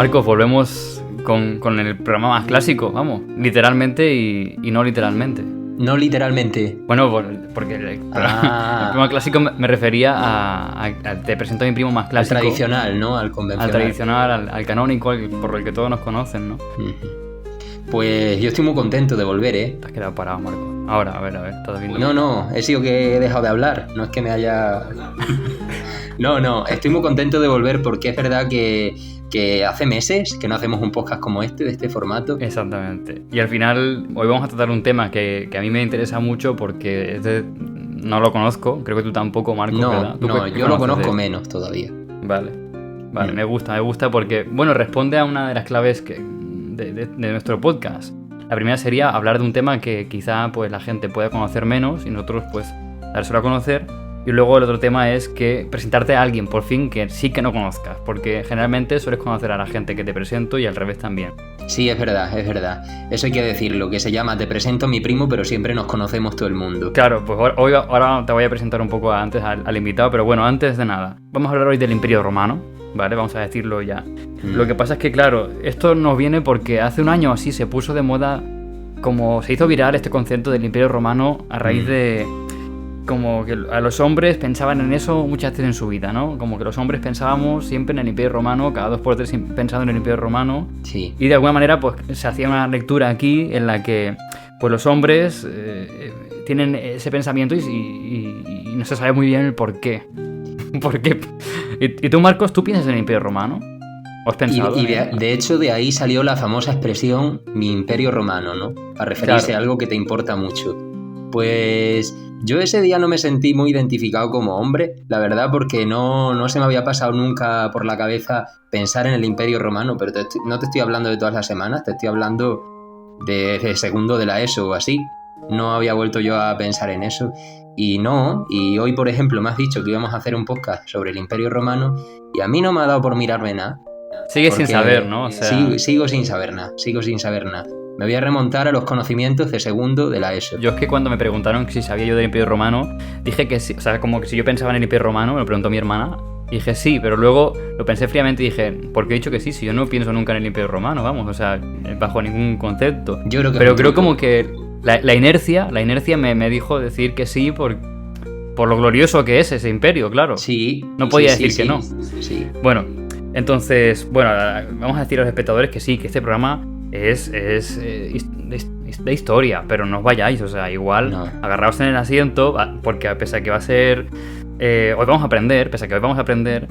Marcos, volvemos con el programa más clásico, vamos, literalmente y no literalmente. No literalmente. Bueno, porque el programa clásico me refería a te presento a mi primo más clásico. Al tradicional, ¿no? Al convencional. Al tradicional, al canónico, por el que todos nos conocen, ¿no? Pues yo estoy muy contento de volver, ¿eh? Te has quedado parado, Marco. Ahora, a ver, ¿estás viendo? No, he sido que he dejado de hablar, no es que me haya... No, estoy muy contento de volver porque es verdad que hace meses que no hacemos un podcast como este, de este formato. Exactamente. Y al final, hoy vamos a tratar un tema que a mí me interesa mucho porque no lo conozco, creo que tú tampoco, Marco, ¿verdad? No, yo lo conozco menos todavía. Vale, me gusta porque, bueno, responde a una de las claves de nuestro podcast. La primera sería hablar de un tema que quizá pues la gente pueda conocer menos y nosotros pues dárselo a conocer. Y luego el otro tema es que presentarte a alguien, por fin, que sí que no conozcas, porque generalmente sueles conocer a la gente que te presento y al revés también. Sí, es verdad. Eso hay que decirlo, que se llama te presento a mi primo, pero siempre nos conocemos todo el mundo. Claro, pues ahora te voy a presentar un poco antes al invitado, pero bueno, antes de nada, vamos a hablar hoy del Imperio Romano, ¿vale? Vamos a decirlo ya. Lo que pasa es que, claro, esto nos viene porque hace un año así se puso de moda, como se hizo viral este concepto del Imperio Romano a raíz de... como que a los hombres pensaban en eso muchas veces en su vida, ¿no? Como que los hombres pensábamos siempre en el Imperio Romano, cada 2x3 pensando en el Imperio Romano. Sí. Y de alguna manera pues se hacía una lectura aquí en la que pues los hombres tienen ese pensamiento y no se sabe muy bien el por qué. ¿Por qué? ¿Y tú, Marcos, tú piensas en el Imperio Romano? ¿O has pensado? Y de hecho de ahí salió la famosa expresión mi Imperio Romano, ¿no? Para referirse a algo que te importa mucho. Pues... yo ese día no me sentí muy identificado como hombre, la verdad, porque no se me había pasado nunca por la cabeza pensar en el Imperio Romano, pero no te estoy hablando de todas las semanas, te estoy hablando de segundo de la ESO o así. No había vuelto yo a pensar en eso. Y hoy, por ejemplo, me has dicho que íbamos a hacer un podcast sobre el Imperio Romano y a mí no me ha dado por mirarme nada. Sigues sin saber, ¿no? O sea... sigo sin saber nada. Me voy a remontar a los conocimientos de segundo de la ESO. Yo es que cuando me preguntaron si sabía yo del Imperio Romano, dije que sí, o sea, como que si yo pensaba en el Imperio Romano, me lo preguntó mi hermana, y dije sí, pero luego lo pensé fríamente y dije, ¿por qué he dicho que sí? Si yo no pienso nunca en el Imperio Romano, vamos, o sea, bajo ningún concepto. Yo creo que pero creo como que la inercia me dijo decir que sí por lo glorioso que es ese imperio, claro. Sí. No podía decir que no. Sí. Bueno, entonces, vamos a decir a los espectadores que sí, que este programa es de historia, pero no os vayáis, o sea, igual agarraos en el asiento, porque pese a que va a ser... hoy vamos a aprender,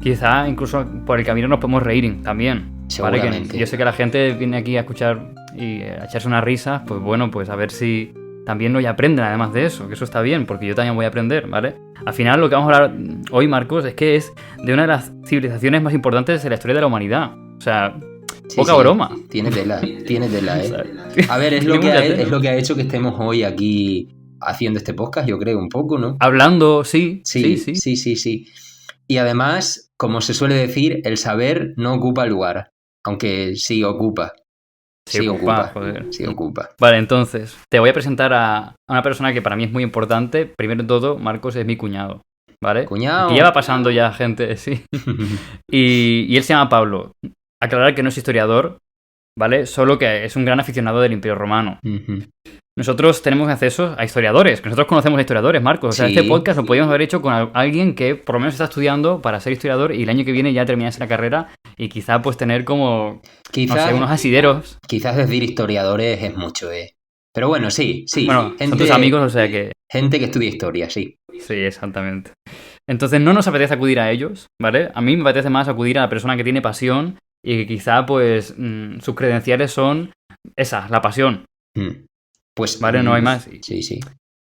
quizá incluso por el camino nos podemos reír también. Seguramente. ¿Vale? Que yo sé que la gente viene aquí a escuchar y a echarse unas risas, pues bueno, pues a ver si también hoy aprenden además de eso, que eso está bien, porque yo también voy a aprender, ¿vale? Al final lo que vamos a hablar hoy, Marcos, es que es de una de las civilizaciones más importantes de la historia de la humanidad. O sea... poca broma. Tiene tela, ¿eh? A ver, es lo que ha hecho que estemos hoy aquí haciendo este podcast, yo creo, un poco, ¿no? Hablando, sí. Sí. Y además, como se suele decir, el saber no ocupa lugar, aunque sí ocupa. Sí ocupa. Vale, entonces, te voy a presentar a una persona que para mí es muy importante. Primero de todo, Marcos es mi cuñado, ¿vale? ¿Cuñado? Que lleva pasando ya gente, sí. y él se llama Pablo. Aclarar que no es historiador, ¿vale? Solo que es un gran aficionado del Imperio Romano. Uh-huh. Nosotros tenemos acceso a historiadores, que nosotros conocemos a historiadores, Marcos. O sea, este podcast lo podríamos haber hecho con alguien que por lo menos está estudiando para ser historiador y el año que viene ya terminase la carrera y quizá pues tener como, no sé, unos asideros. Quizás decir historiadores es mucho, ¿eh? Pero bueno, sí. Bueno, son tus amigos, o sea que... gente que estudia historia, sí. Sí, exactamente. Entonces no nos apetece acudir a ellos, ¿vale? A mí me apetece más acudir a la persona que tiene pasión y que quizá pues sus credenciales son esa, la pasión. Pues vale, no hay más. Sí.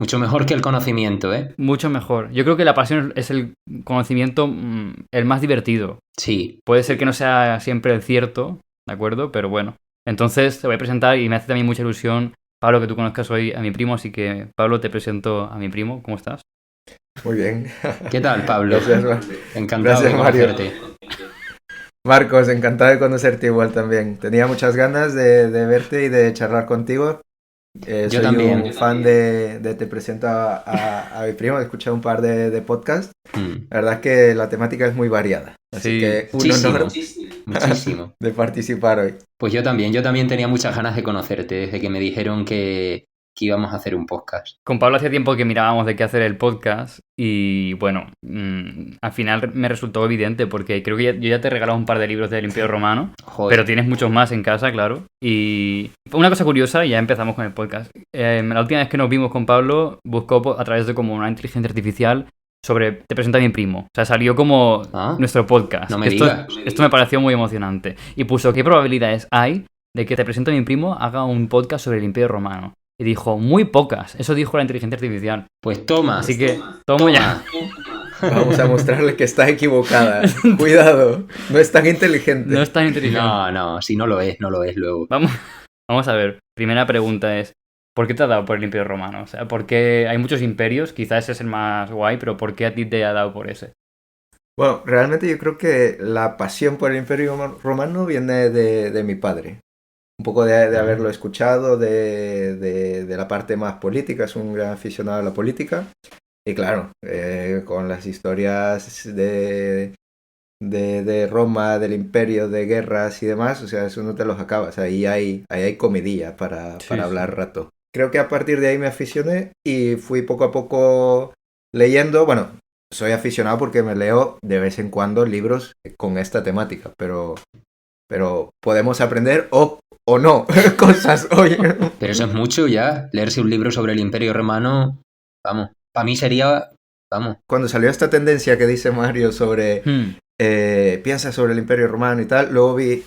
Mucho mejor que el conocimiento, ¿eh? Mucho mejor. Yo creo que la pasión es el conocimiento el más divertido. Sí. Puede ser que no sea siempre el cierto, ¿de acuerdo? Pero bueno. Entonces te voy a presentar y me hace también mucha ilusión, Pablo, que tú conozcas hoy a mi primo, así que Pablo, te presento a mi primo. ¿Cómo estás? Muy bien. ¿Qué tal, Pablo? Gracias, encantado de conocerte. Marcos, encantado de conocerte igual también. Tenía muchas ganas de verte y de charlar contigo. Yo soy también. un fan de Te presento a mi primo, he escuchado un par de podcasts. La verdad es que la temática es muy variada. Así que un honor. muchísimo. de participar hoy. Pues yo también tenía muchas ganas de conocerte desde que me dijeron que íbamos a hacer un podcast. Con Pablo hacía tiempo que mirábamos de qué hacer el podcast y bueno, al final me resultó evidente porque creo que yo ya te he regalado un par de libros del Imperio Romano, Joder. pero tienes muchos más en casa, claro. Y una cosa curiosa, y ya empezamos con el podcast. La última vez que nos vimos con Pablo, buscó a través de como una inteligencia artificial sobre Te presento a mi primo. O sea, salió como nuestro podcast. No me digas. Esto me pareció muy emocionante. Y puso, ¿qué probabilidades hay de que Te presento a mi primo haga un podcast sobre el Imperio Romano? Y dijo, muy pocas. Eso dijo la inteligencia artificial. Pues toma. Así que, toma ya. Vamos a mostrarle que está equivocada. Cuidado, no es tan inteligente. No es tan inteligente. No, si no lo es luego. Vamos a ver. Primera pregunta es, ¿por qué te ha dado por el Imperio Romano? O sea, ¿por qué hay muchos imperios? Quizás ese es el más guay, pero ¿por qué a ti te ha dado por ese? Bueno, realmente yo creo que la pasión por el Imperio Romano viene de mi padre. Un poco de haberlo escuchado, de la parte más política, es un gran aficionado a la política. Y claro, con las historias de Roma, del imperio, de guerras y demás, o sea, eso no te los acabas. Ahí hay comidilla para hablar rato. Creo que a partir de ahí me aficioné y fui poco a poco leyendo. Bueno, soy aficionado porque me leo de vez en cuando libros con esta temática, pero podemos aprender o no cosas hoy. Pero eso es mucho ya. Leerse un libro sobre el Imperio Romano, vamos, para mí sería, vamos. Cuando salió esta tendencia que dice Mario sobre piensa sobre el Imperio Romano y tal, luego vi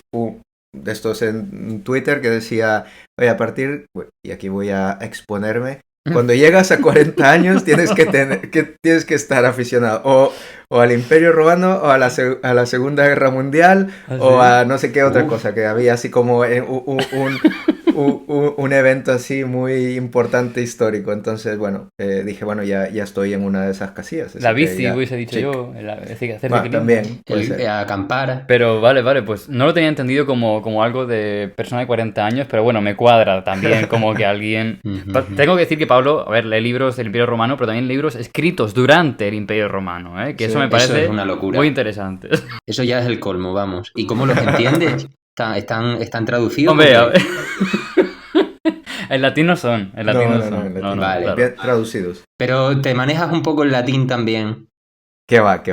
de estos en Twitter que decía, oye, a partir, y aquí voy a exponerme, cuando llegas a 40 años tienes que estar aficionado o al Imperio Romano o a la Segunda Guerra Mundial o a no sé qué otra cosa, que había así como un evento así muy importante histórico. Entonces, bueno, dije, bueno, ya estoy en una de esas casillas. La bici, hubiese dicho yo. También. Acampar. Pero vale, pues no lo tenía entendido como algo de persona de 40 años, pero bueno, me cuadra también como que alguien... Tengo que decir que Pablo, a ver, lee libros del Imperio Romano, pero también libros escritos durante el Imperio Romano, ¿eh? Que sí, eso me parece es una locura. Muy interesante. Eso ya es el colmo, vamos. ¿Y cómo los entiendes? ¿Están traducidos? Hombre, a ver. En latín no son. En latín no son. No, vale, claro. Bien traducidos. Pero te manejas un poco el latín también. ¿Qué va?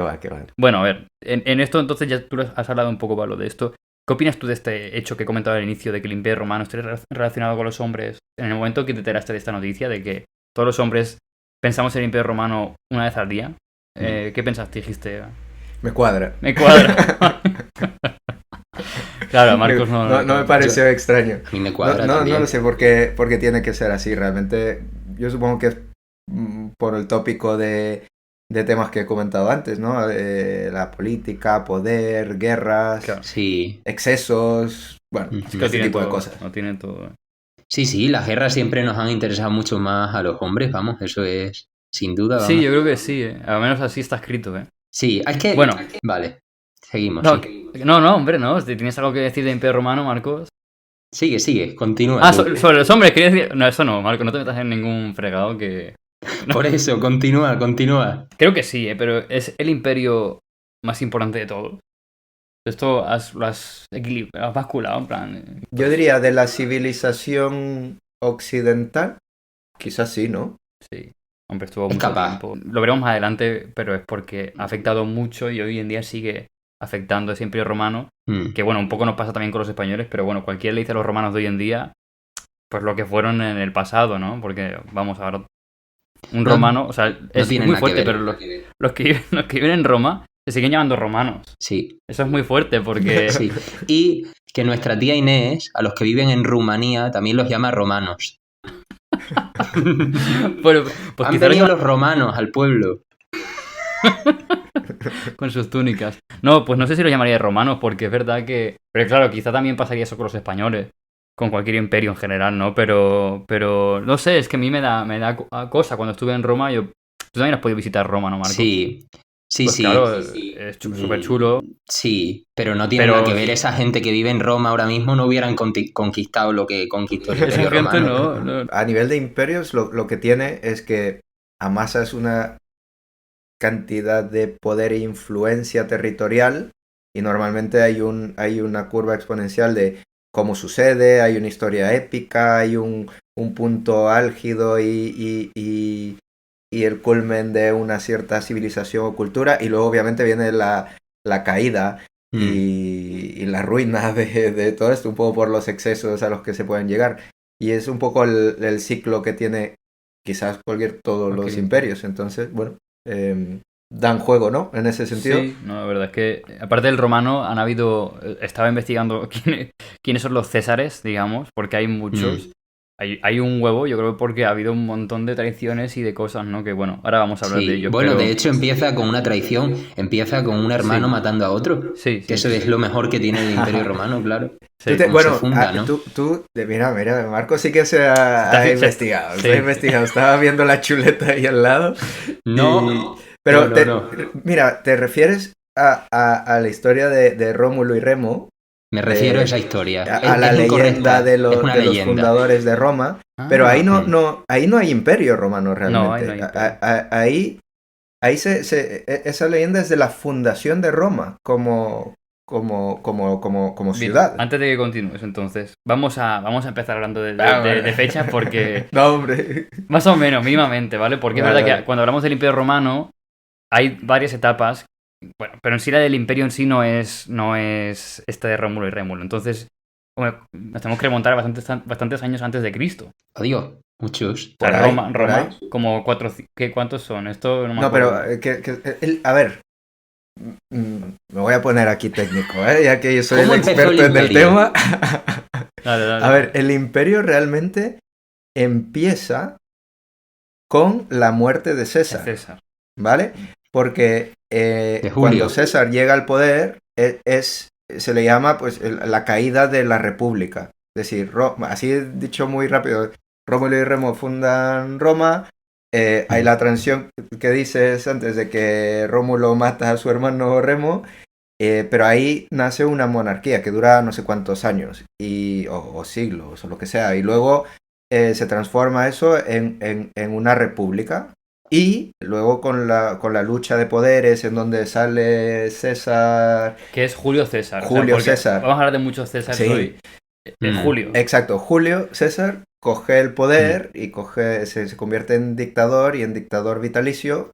Bueno, a ver, en esto entonces ya tú has hablado un poco, Pablo, de esto. ¿Qué opinas tú de este hecho que he comentado al inicio, de que el Imperio Romano esté relacionado con los hombres? En el momento que te enteraste de esta noticia, de que todos los hombres pensamos en el Imperio Romano una vez al día, ¿qué pensaste? Dijiste... Me cuadra. Claro, Marcos no me pareció extraño. Y me cuadra no también. lo sé por qué tiene que ser así. Realmente, yo supongo que es por el tópico de temas que he comentado antes, ¿no? La política, poder, guerras, claro. Sí. Excesos, bueno, ese tipo de cosas. No tienen todo. Sí, las guerras siempre nos han interesado mucho más a los hombres, vamos, eso es sin duda. Vamos. Sí, yo creo que sí, al menos así está escrito, ¿eh? Sí, es que... Bueno. Vale, seguimos. No, hombre, no. ¿Tienes algo que decir del Imperio Romano, Marcos? Sigue, continúa. Sobre los hombres, quería decir... No, eso no, Marcos, no te metas en ningún fregado que... No. Por eso, continúa. Creo que sí, pero es el imperio más importante de todos. Esto lo has basculado, en plan... Yo diría de la civilización occidental, quizás sí, ¿no? Sí. Hombre, estuvo mucho tiempo. Lo veremos más adelante, pero es porque ha afectado mucho y hoy en día sigue afectando ese imperio romano. Que bueno, un poco nos pasa también con los españoles, pero bueno, cualquiera le dice a los romanos de hoy en día, pues lo que fueron en el pasado, ¿no? Porque, vamos, ahora un romano, o sea, es muy fuerte, pero los que viven en Roma se siguen llamando romanos. Sí. Eso es muy fuerte porque... Sí. Y que nuestra tía Inés, a los que viven en Rumanía, también los llama romanos. Bueno, pues han venido los romanos al pueblo. Con sus túnicas. No, pues no sé si lo llamaría romanos, porque es verdad que... Pero claro, quizá también pasaría eso con los españoles. Con cualquier imperio en general, ¿no? Pero no sé, es que a mí me da cosa. Cuando estuve en Roma, tú también has podido visitar Roma, ¿no, Marco? Sí. Pues claro, es súper chulo. Sí, pero no tiene nada que ver. Esa gente que vive en Roma ahora mismo no hubieran conquistado lo que conquistó el Imperio Romano. No. A nivel de imperios, lo que tiene es que amasas una cantidad de poder e influencia territorial y normalmente hay una curva exponencial de cómo sucede, hay una historia épica, hay un punto álgido y el culmen de una cierta civilización o cultura, y luego obviamente viene la caída y la ruina de todo esto, un poco por los excesos a los que se pueden llegar. Y es un poco el ciclo que tiene quizás todos los imperios. Entonces, bueno, dan juego, ¿no? En ese sentido. Sí, no, la verdad es que, aparte del romano, han habido. Estaba investigando quiénes son los césares, digamos, porque hay muchos. Hay un huevo, yo creo, porque ha habido un montón de traiciones y de cosas, ¿no? Que bueno, ahora vamos a hablar de ello. Bueno, pero... de hecho empieza con una traición, empieza con un hermano matando a otro. Sí, que eso es lo mejor que tiene el Imperio Romano, claro. Sí. Bueno, se funda, ¿no? mira, Marco sí que se ha investigado. Sí. Se ha investigado. Estaba viendo la chuleta ahí al lado. No. Pero no. Mira, ¿te refieres a la historia de Rómulo y Remo? Me refiero a esa historia. A la leyenda de los fundadores de Roma. Pero ahí no hay imperio romano realmente. No, ahí esa leyenda es de la fundación de Roma como ciudad. Bien, antes de que continúes, entonces, vamos a empezar hablando de fechas porque... No, hombre. Más o menos, mínimamente, ¿vale? Porque es verdad que cuando hablamos del Imperio Romano hay varias etapas, bueno, pero en sí la del Imperio en sí no es esta de Rómulo y Rémulo. Entonces, bueno, nos tenemos que remontar bastantes años antes de Cristo. Adiós, muchos. O sea, Roma, como ¿cuántos son? Esto no me acuerdo. Pero, a ver, me voy a poner aquí técnico, ya que yo soy el experto en el tema. Dale. A ver, el imperio realmente empieza con la muerte de César. ¿Vale? Porque cuando César llega al poder se le llama pues la caída de la república. Es decir, así dicho muy rápido, Rómulo y Remo fundan Roma. Hay la transición que dices antes de que Rómulo mata a su hermano Remo, pero ahí nace una monarquía que dura no sé cuántos años o siglos o lo que sea, y luego se transforma eso en una república. Y luego con la lucha de poderes en donde sale César... Que es Julio César. César. Vamos a hablar de muchos César hoy. Julio. Exacto, Julio César coge el poder y se convierte en dictador y en dictador vitalicio.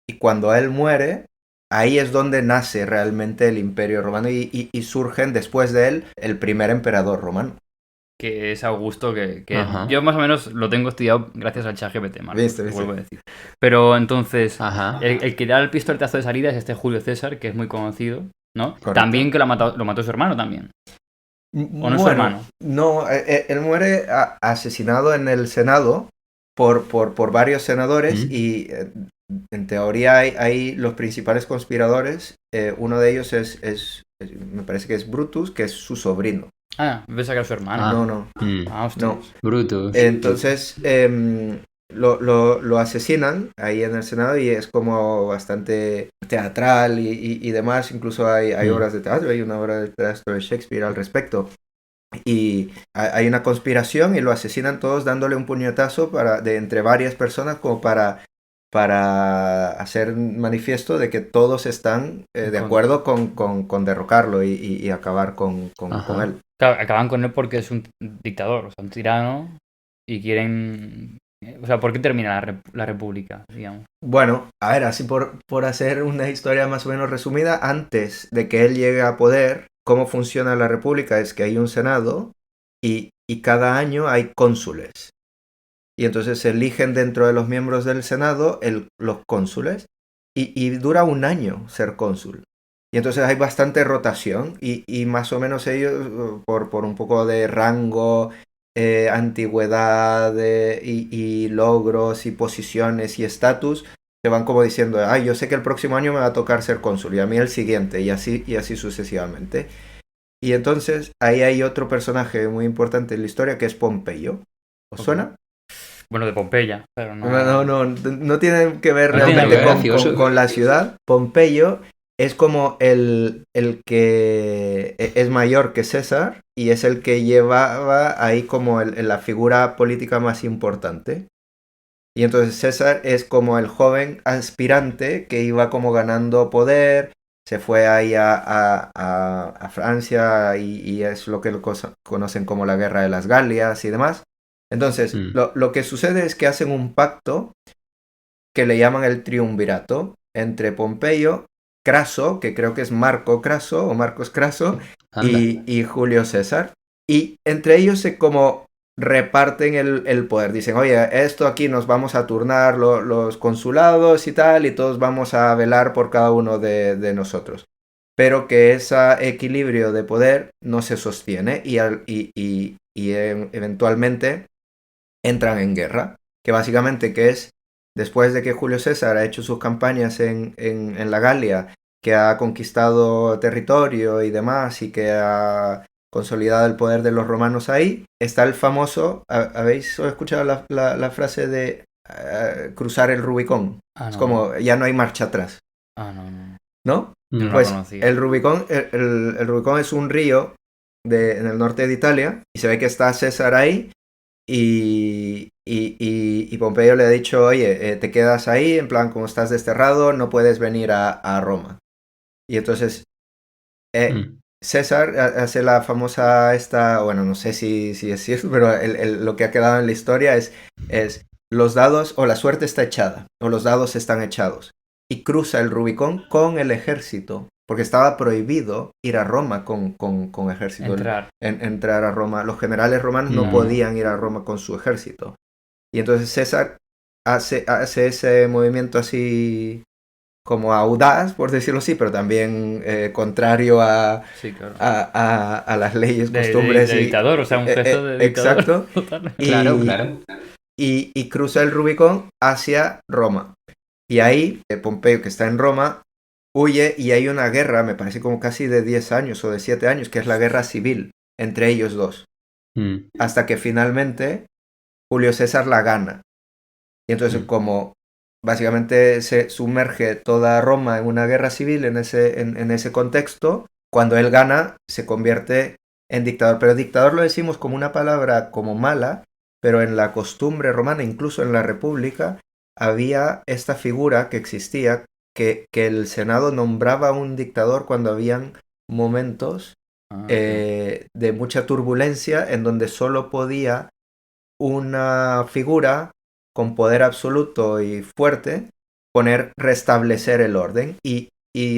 Y cuando él muere, ahí es donde nace realmente el Imperio Romano y surgen después de él el primer emperador romano. Que es Augusto, que yo más o menos lo tengo estudiado gracias al ChatGPT, ¿Viste? Vuelvo a decir. Pero entonces, el que da el pistoletazo de salida es este Julio César, que es muy conocido, ¿no? Correcto. También que lo mató su hermano también. ¿O no es su hermano? No, él muere asesinado en el Senado por varios senadores y en teoría hay los principales conspiradores. Uno de ellos me parece que es Brutus, que es su sobrino. Pensaba que era su hermano. No. No. Brutus. Entonces lo asesinan ahí en el Senado y es como bastante teatral y demás. Incluso hay obras de teatro, hay una obra de teatro de Shakespeare al respecto. Y hay una conspiración y lo asesinan todos dándole un puñetazo entre varias personas como para hacer manifiesto de que todos están de acuerdo con derrocarlo y acabar con él. Claro, acaban con él porque es un dictador, o sea, un tirano, y quieren... O sea, ¿por qué termina la república, digamos? Bueno, a ver, así por hacer una historia más o menos resumida, antes de que él llegue a poder, cómo funciona la república es que hay un senado y cada año hay cónsules. Y entonces se eligen dentro de los miembros del senado los cónsules y dura un año ser cónsul. Y entonces hay bastante rotación y más o menos ellos, por un poco de rango, antigüedad y logros y posiciones y estatus, se van como diciendo, yo sé que el próximo año me va a tocar ser cónsul y a mí el siguiente y así sucesivamente. Y entonces ahí hay otro personaje muy importante en la historia que es Pompeyo. ¿Os suena? Bueno, de Pompeya, pero no tiene que ver realmente con la ciudad. Pompeyo es como el que es mayor que César y es el que llevaba ahí como la figura política más importante. Y entonces César es como el joven aspirante que iba como ganando poder se fue ahí a Francia y es lo que conocen como la Guerra de las Galias y demás. Entonces, lo que sucede es que hacen un pacto que le llaman el triunvirato entre Pompeyo, Craso, que creo que es Marco Craso o Marcos Craso, y Julio César. Y entre ellos se como reparten el poder. Dicen, oye, esto aquí nos vamos a turnar los consulados y tal, y todos vamos a velar por cada uno de nosotros. Pero que ese equilibrio de poder no se sostiene y eventualmente entran en guerra, que básicamente que es después de que Julio César ha hecho sus campañas en la Galia, que ha conquistado territorio y demás y que ha consolidado el poder de los romanos ahí, está el famoso, ¿habéis escuchado la frase de cruzar el Rubicón? No, es como, ya no hay marcha atrás. No. ¿No? No Pues lo conocía. el Rubicón, el Rubicón es un río en el norte de Italia y se ve que está César ahí y Pompeyo le ha dicho, oye, te quedas ahí, en plan, como estás desterrado, no puedes venir a Roma. Y entonces César hace la famosa bueno, no sé si es cierto, pero lo que ha quedado en la historia es los dados, o la suerte está echada, o los dados están echados. Y cruza el Rubicón con el ejército, porque estaba prohibido ir a Roma con ejército. Entrar a Roma. Los generales romanos no podían ir a Roma con su ejército. Y entonces César hace ese movimiento así como audaz, por decirlo así, pero también contrario a las leyes, costumbres. De dictador, o sea, un gesto de dictador. Exacto. Claro. Y cruza el Rubicón hacia Roma. Y ahí, Pompeyo, que está en Roma, huye y hay una guerra, me parece como casi de 10 años o de 7 años, que es la guerra civil entre ellos dos. Hasta que finalmente Julio César la gana. Y entonces como básicamente se sumerge toda Roma en una guerra civil en ese contexto, cuando él gana se convierte en dictador. Pero dictador lo decimos como una palabra como mala, pero en la costumbre romana, incluso en la República, había esta figura que existía, que el Senado nombraba un dictador cuando habían momentos de mucha turbulencia en donde solo podía una figura con poder absoluto y fuerte restablecer el orden. Y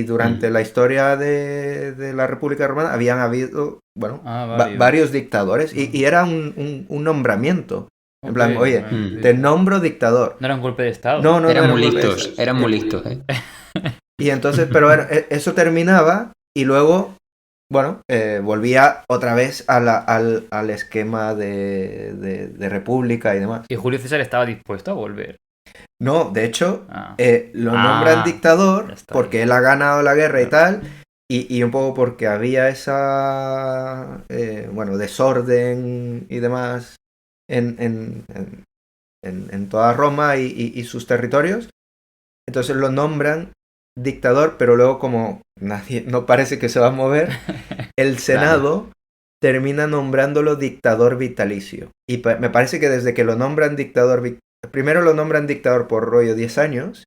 durante la historia de la República Romana habían habido, varios dictadores y era un nombramiento. En plan, oye, te nombro dictador. No era un golpe de estado. No, eran muy listos. Y entonces, pero eso terminaba y luego, volvía otra vez al esquema de república y demás. ¿Y Julio César estaba dispuesto a volver? No, de hecho, lo nombran dictador porque él ha ganado la guerra y tal, y un poco porque había esa, desorden y demás en toda Roma y sus territorios. Entonces lo nombran dictador, pero luego como nadie no parece que se va a mover, el Senado termina nombrándolo dictador vitalicio. Y me parece que desde que lo nombran dictador, primero lo nombran dictador por rollo 10 años,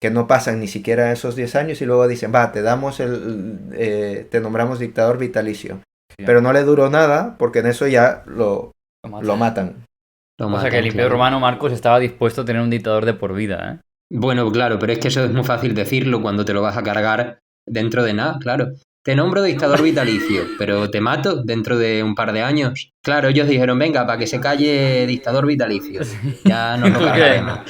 que no pasan ni siquiera esos 10 años, y luego dicen, te damos te nombramos dictador vitalicio. Sí. Pero no le duró nada, porque en eso ya lo matan. O sea que el Imperio Romano, Marcos, estaba dispuesto a tener un dictador de por vida, ¿eh? Bueno, claro, pero es que eso es muy fácil decirlo cuando te lo vas a cargar dentro de nada, claro. Te nombro dictador vitalicio, pero te mato dentro de un par de años. Claro, ellos dijeron, venga, para que se calle dictador vitalicio. Ya nos lo cargaremos.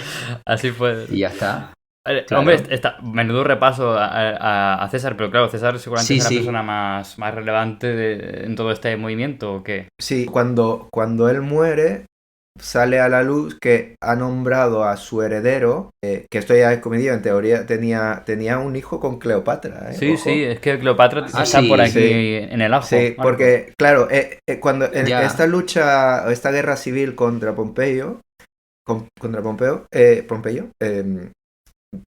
Así fue. Y ya está. Claro. Hombre, menudo repaso a César, pero claro, César seguramente es la persona más relevante en todo este movimiento, ¿o qué? Sí, cuando él muere, sale a la luz que ha nombrado a su heredero, que esto ya es comedido, en teoría tenía un hijo con Cleopatra. Sí, ojo. Sí, es que Cleopatra está por aquí en el ajo. Sí, Marco. Porque, claro, cuando esta lucha, esta guerra civil contra Pompeyo,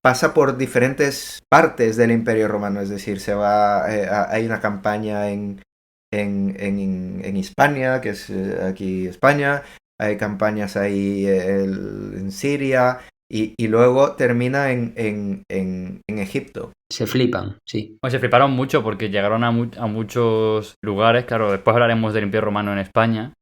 pasa por diferentes partes del Imperio Romano, es decir, hay una campaña en Hispania, que es aquí España. Hay campañas ahí en Siria y luego termina en Egipto. Se flipan, sí. Pues se fliparon mucho porque llegaron a muchos lugares. Claro, después hablaremos del Imperio Romano en España,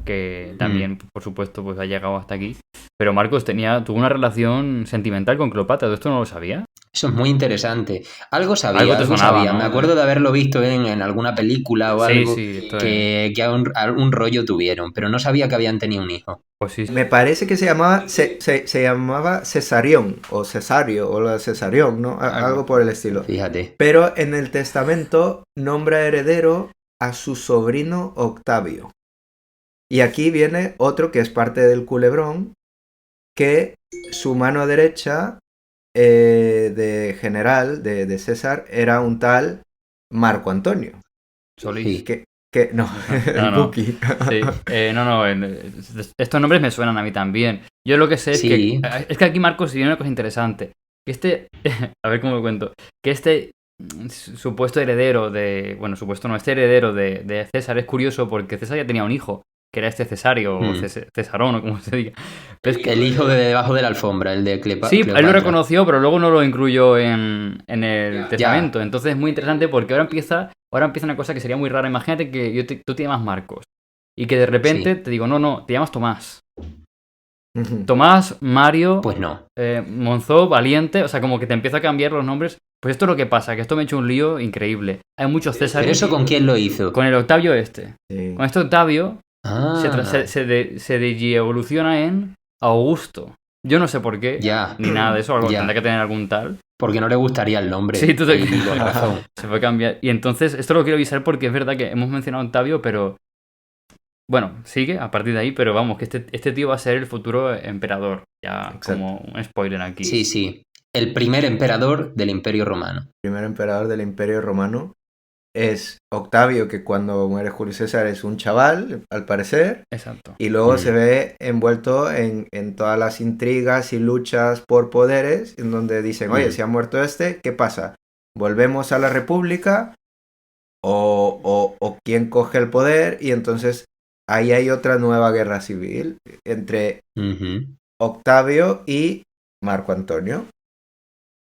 que también, por supuesto, pues ha llegado hasta aquí. Pero Marcos tuvo una relación sentimental con Cleopatra. ¿Todo esto no lo sabía? Eso es muy interesante. Algo sabía, Algo te algo sonaba, sabía. ¿no? Me acuerdo de haberlo visto en alguna película o Sí, algo sí, esto es. que un rollo tuvieron, pero no sabía que habían tenido un hijo. Pues sí. Me parece que se llamaba Cesarión o Cesario o la Cesarión, ¿no? Algo por el estilo. Fíjate. Pero en el testamento nombra heredero a su sobrino Octavio. Y aquí viene otro que es parte del culebrón, que su mano derecha de general de César era un tal Marco Antonio. Solís. Sí. No, No, el no. Buki. Sí. Estos nombres me suenan a mí también. Yo lo que sé Sí. es que aquí Marcos tiene una cosa interesante. Que a ver cómo lo cuento. Que supuesto heredero supuesto no, este heredero de César es curioso porque César ya tenía un hijo, que era este Cesario, o Cesarón, o como se diga. Pero es que, El hijo de debajo de la alfombra, el de Cleopatra. sí, él lo reconoció, pero luego no lo incluyó en el testamento. Entonces es muy interesante porque ahora empieza una cosa que sería muy rara. Imagínate que tú te llamas Marcos y que de repente te digo, no, te llamas Tomás. Tomás, Mario, Pues no. Monzó, Valiente, o sea, como que te empieza a cambiar los nombres. Pues esto es lo que pasa, que esto me ha hecho un lío increíble. Hay muchos Césares. ¿Pero eso con quién lo hizo? Con el Octavio este. Sí. Con este Octavio Ah, se digievoluciona en Augusto. Yo no sé por qué, ya. ni nada de eso, Ya. tendrá que tener algún tal. Porque no le gustaría el nombre. Sí, tú te... Y con razón. Se puede cambiar. Y entonces, esto lo quiero avisar porque es verdad que hemos mencionado a Octavio, pero... Bueno, sigue a partir de ahí, pero vamos, que este tío va a ser el futuro emperador. Ya Exacto. como un spoiler aquí. Sí, sí. El primer emperador del Imperio Romano. El primer emperador del Imperio Romano es Octavio, que cuando muere Julio César es un chaval, al parecer. Exacto. Y luego se ve envuelto en todas las intrigas y luchas por poderes, en donde dicen, oye, si ha muerto este, ¿qué pasa? ¿Volvemos a la República? ¿O quién coge el poder? Y entonces ahí hay otra nueva guerra civil entre Octavio y Marco Antonio.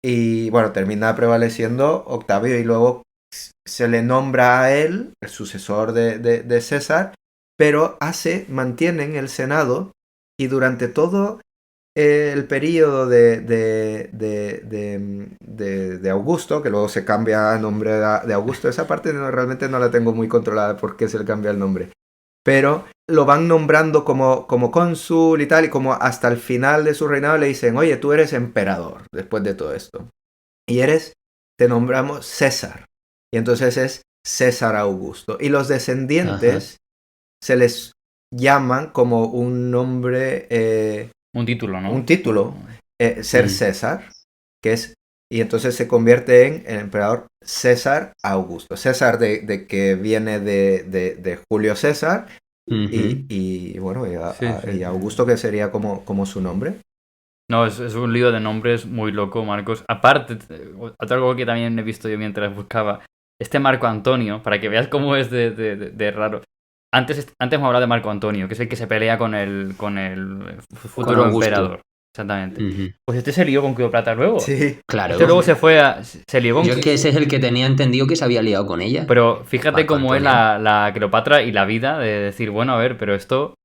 Y bueno, termina prevaleciendo Octavio y luego se le nombra a él el sucesor de César, pero mantienen el Senado y durante todo el periodo de Augusto, que luego se cambia el nombre de Augusto, esa parte realmente no la tengo muy controlada porque se le cambia el nombre, pero lo van nombrando como cónsul y tal, y como hasta el final de su reinado le dicen, oye, tú eres emperador después de todo esto, y te nombramos César, y entonces es César Augusto, y los descendientes se les llaman como un nombre... un título, ¿no? Un título, ser César, que es... Y entonces se convierte en el emperador César Augusto. César de que viene de Julio César y bueno, y Augusto que sería como su nombre. No, es un lío de nombres muy loco, Marcos. Aparte, algo que también he visto yo mientras buscaba, este Marco Antonio, para que veas cómo es de raro. Antes hemos hablado de Marco Antonio, que es el que se pelea con el futuro emperador. Exactamente. Pues este se lió con Cleopatra luego. Sí, claro. Este luego se lió con... Yo es que ese es el que tenía entendido que se había liado con ella. Pero fíjate Marco cómo Antonio. es la Cleopatra y la vida de decir, bueno, a ver, pero esto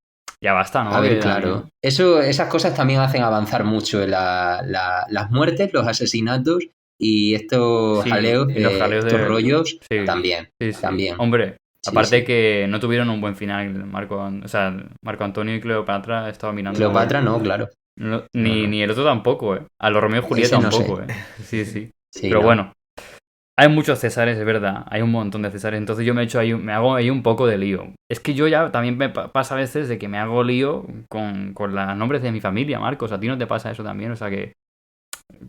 ya basta, ¿no? A ver, claro. Esas cosas también hacen avanzar mucho las muertes, los asesinatos y estos jaleos, estos rollos también. Sí, sí. También. Hombre, aparte sí. que no tuvieron un buen final, Marco Antonio y Cleopatra estaba mirando... Cleopatra no, claro. No, ni el otro tampoco, ¿eh? A los Romeo y Julieta Ese no tampoco, sé. Sí. Sí, pero no. bueno, hay muchos Césares, es verdad. Hay un montón de Césares. Entonces yo me hago ahí un poco de lío. Es que yo ya también me pasa a veces de que me hago lío con los nombres de mi familia, Marcos. ¿A ti no te pasa eso también? O sea que...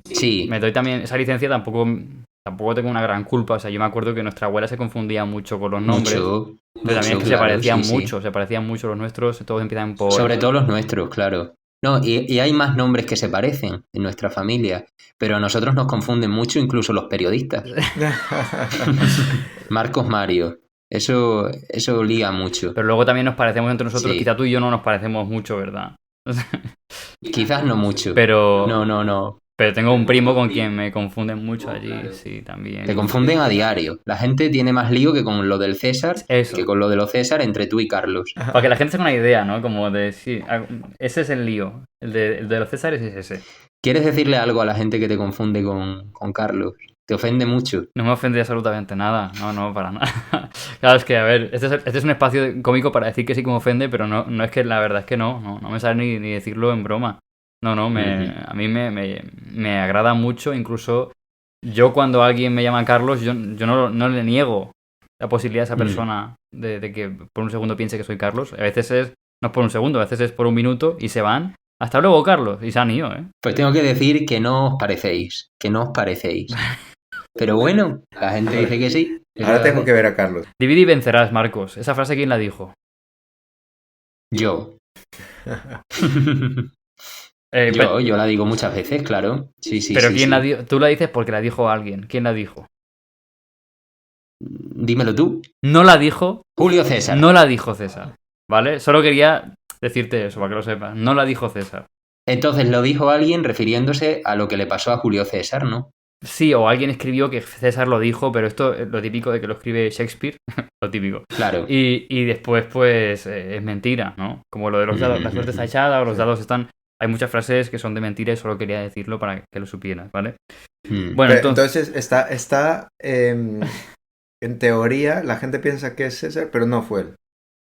Sí. Me doy también... Esa licencia tampoco tengo una gran culpa. O sea, yo me acuerdo que nuestra abuela se confundía mucho con los nombres. Pero también es que se parecían mucho. Se parecían mucho los nuestros. Todos empiezan por... Sobre todo los nuestros, claro. No, y hay más nombres que se parecen en nuestra familia, pero a nosotros nos confunden mucho incluso los periodistas. Marcos Mario, eso lía mucho. Pero luego también nos parecemos entre nosotros, Sí. quizá tú y yo no nos parecemos mucho, ¿verdad? Quizás no mucho. Pero, No. pero tengo un primo con quien me confunden mucho allí, sí, también. Te confunden a diario. La gente tiene más lío que con lo del César Eso. que con lo de los César entre tú y Carlos. Para que la gente se haga una idea, ¿no? Como de, sí, ese es el lío. El de los Césares es ese. ¿Quieres decirle algo a la gente que te confunde con Carlos? ¿Te ofende mucho? No me ofende absolutamente nada. No, para nada. Claro, es que, a ver, este es un espacio cómico para decir que sí que me ofende, pero no es que la verdad es que no me sale ni decirlo en broma. A mí me agrada mucho, incluso yo cuando alguien me llama Carlos, yo no le niego la posibilidad a esa persona de que por un segundo piense que soy Carlos. A veces no es por un segundo, a veces es por un minuto y se van. Hasta luego, Carlos. Y se han ido, ¿eh? Pues tengo que decir que no os parecéis. Pero bueno, la gente dice que sí. Ahora tengo que ver a Carlos. Divide y vencerás, Marcos. ¿Esa frase quién la dijo? Yo. Yo la digo muchas veces, claro. Sí. Pero sí, ¿quién sí. la dijo? Tú la dices porque la dijo alguien. ¿Quién la dijo? Dímelo tú. No la dijo. Julio César. No la dijo César. ¿Vale? Solo quería decirte eso, para que lo sepas. No la dijo César. Entonces lo dijo alguien refiriéndose a lo que le pasó a Julio César, ¿no? Sí, o alguien escribió que César lo dijo, pero esto es lo típico de que lo escribe Shakespeare. Lo típico. Claro. Y después, pues, es mentira, ¿no? Como lo de los dados. La suerte está echada o los dados están... Hay muchas frases que son de mentira y solo quería decirlo para que lo supieras, ¿vale? Bueno, entonces está en teoría, la gente piensa que es César, pero no fue él.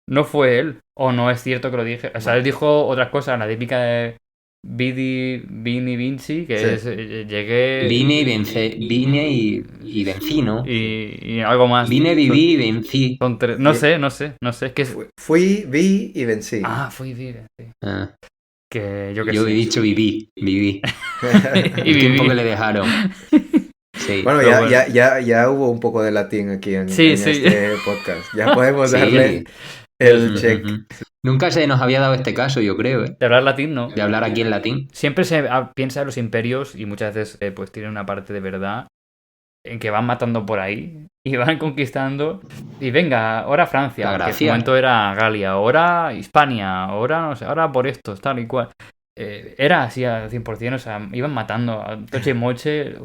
No fue él, o no es cierto que lo dije. O sea, él dijo otras cosas, la típica de Vini Vinci, que Sí. es llegué... Vine y vencí, ¿no? Y algo más. Vine, viví y vencí. Son tres. No sé, es que... Fui, vi y vencí. Fui, vi, vencí. Ah, Que yo que yo sé. he dicho viví. Y El tiempo que le dejaron. Sí. Bueno, Pero bueno. ya hubo un poco de latín aquí en Sí. este podcast. Ya podemos Sí. darle el check. Nunca se nos había dado este caso, yo creo, ¿eh? De hablar latín, no. De hablar aquí en latín. Siempre se piensa en los imperios y muchas veces pues tienen una parte de verdad en que van matando por ahí y van conquistando y venga, ahora Francia, La que en gracia. su momento era Galia, ahora Hispania, ahora no sé, ahora por esto, tal y cual. Era así al 100%, o sea, iban matando a toche y moche.